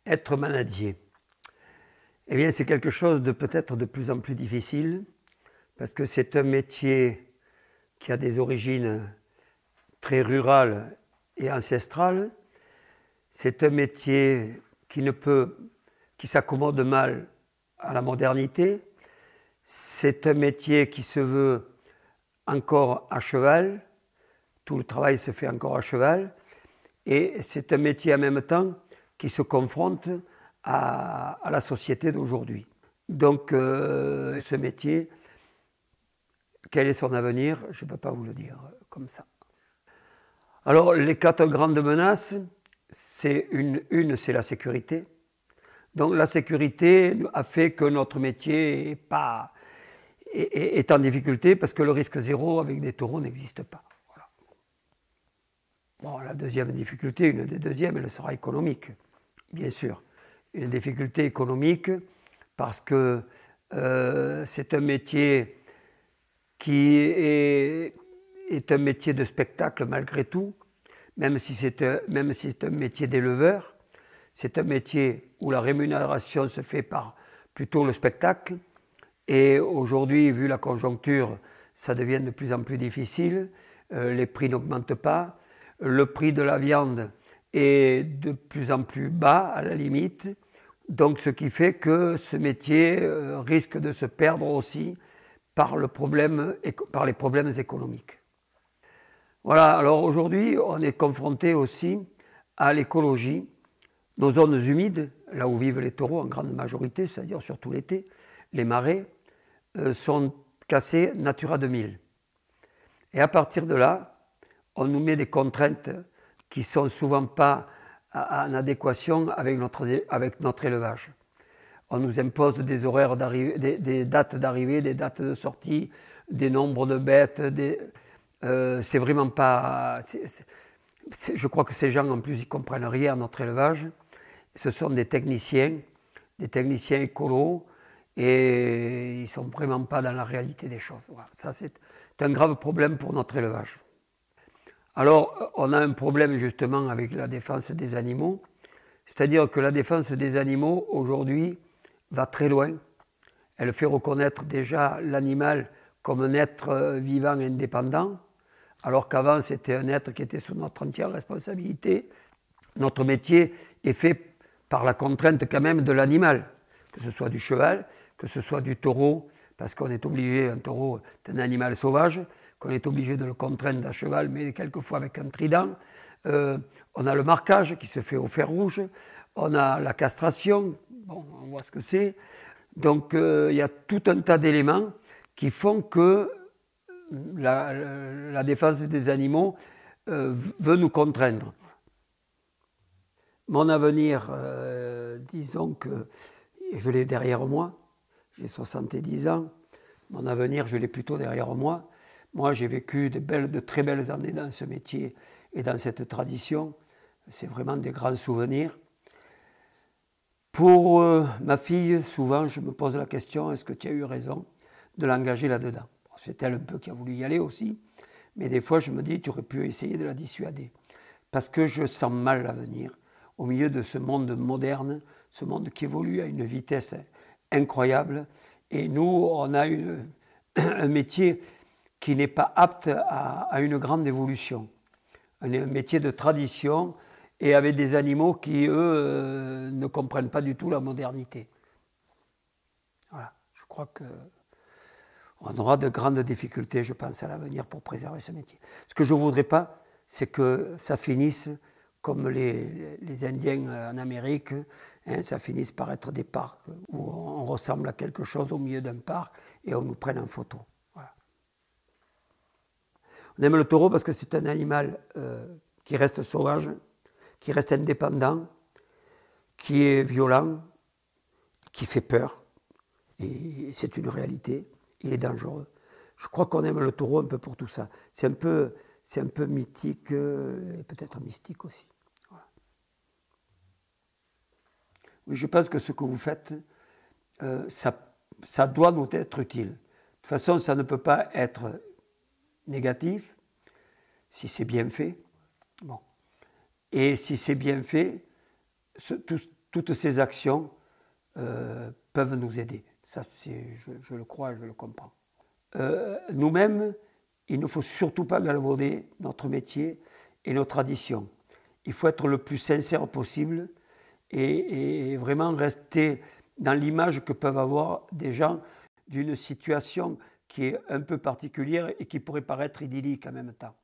Être manadier, eh bien c'est quelque chose de peut-être de plus en plus difficile parce que c'est un métier qui a des origines très rurales et ancestrales. C'est un métier qui s'accommode mal à la modernité. C'est un métier qui se veut encore à cheval. Tout le travail se fait encore à cheval. Et c'est un métier en même temps qui se confronte à la société d'aujourd'hui. Donc ce métier, quel est son avenir? Je ne peux pas vous le dire comme ça. Alors les 4 grandes menaces, c'est c'est la sécurité. Donc la sécurité a fait que notre métier est en difficulté parce que le risque zéro avec des taureaux n'existe pas. Voilà. Bon, la deuxième difficulté, une des deuxièmes, elle sera économique, bien sûr. Une difficulté économique parce que c'est un métier qui est un métier de spectacle malgré tout, même si c'est un métier d'éleveur. C'est un métier où la rémunération se fait par plutôt le spectacle. Et aujourd'hui, vu la conjoncture, ça devient de plus en plus difficile. Les prix n'augmentent pas. Le prix de la viande est de plus en plus bas, à la limite. Donc, ce qui fait que ce métier risque de se perdre aussi par les problèmes économiques. Voilà, alors aujourd'hui, on est confronté aussi à l'écologie. Nos zones humides, là où vivent les taureaux en grande majorité, c'est-à-dire surtout l'été, les marais, sont classés Natura 2000. Et à partir de là, on nous met des contraintes qui ne sont souvent pas en adéquation avec notre élevage. On nous impose des horaires d'arrivée, des dates d'arrivée, des dates de sortie, des nombres de bêtes. C'est vraiment pas. Je crois que ces gens, en plus, ils comprennent rien à notre élevage. Ce sont des techniciens écolos, et ils ne sont vraiment pas dans la réalité des choses. Voilà. Ça, c'est un grave problème pour notre élevage. Alors, on a un problème justement avec la défense des animaux, c'est-à-dire que la défense des animaux, aujourd'hui, va très loin. Elle fait reconnaître déjà l'animal comme un être vivant indépendant, alors qu'avant, c'était un être qui était sous notre entière responsabilité. Notre métier est fait par la contrainte quand même de l'animal, que ce soit du cheval, que ce soit du taureau, parce qu'on est obligé, un taureau est un animal sauvage, qu'on est obligé de le contraindre à cheval, mais quelquefois avec un trident. On a le marquage qui se fait au fer rouge, on a la castration, bon, on voit ce que c'est. Donc il y a tout un tas d'éléments qui font que la défense des animaux veut nous contraindre. Mon avenir, disons que je l'ai derrière moi, j'ai 70 ans, mon avenir je l'ai plutôt derrière moi. Moi j'ai vécu de très belles années dans ce métier et dans cette tradition, c'est vraiment des grands souvenirs. Pour ma fille, souvent je me pose la question, est-ce que tu as eu raison de l'engager là-dedans? C'est elle un peu qui a voulu y aller aussi, mais des fois je me dis, tu aurais pu essayer de la dissuader, parce que je sens mal l'avenir. Au milieu de ce monde moderne, ce monde qui évolue à une vitesse incroyable. Et nous, on a un métier qui n'est pas apte à une grande évolution. Un métier de tradition et avec des animaux qui, eux, ne comprennent pas du tout la modernité. Voilà, je crois qu'on aura de grandes difficultés, je pense, à l'avenir pour préserver ce métier. Ce que je ne voudrais pas, c'est que ça finisse comme les Indiens en Amérique, hein, ça finisse par être des parcs où on ressemble à quelque chose au milieu d'un parc et on nous prenne en photo. Voilà. On aime le taureau parce que c'est un animal qui reste sauvage, qui reste indépendant, qui est violent, qui fait peur. Et c'est une réalité, il est dangereux. Je crois qu'on aime le taureau un peu pour tout ça. C'est un peu mythique et peut-être mystique aussi. Voilà. Oui, je pense que ce que vous faites, ça doit nous être utile. De toute façon, ça ne peut pas être négatif si c'est bien fait. Bon. Et si c'est bien fait, toutes ces actions peuvent nous aider. Ça, je le crois et je le comprends. Nous-mêmes, il ne faut surtout pas galvauder notre métier et nos traditions. Il faut être le plus sincère possible et vraiment rester dans l'image que peuvent avoir des gens d'une situation qui est un peu particulière et qui pourrait paraître idyllique en même temps.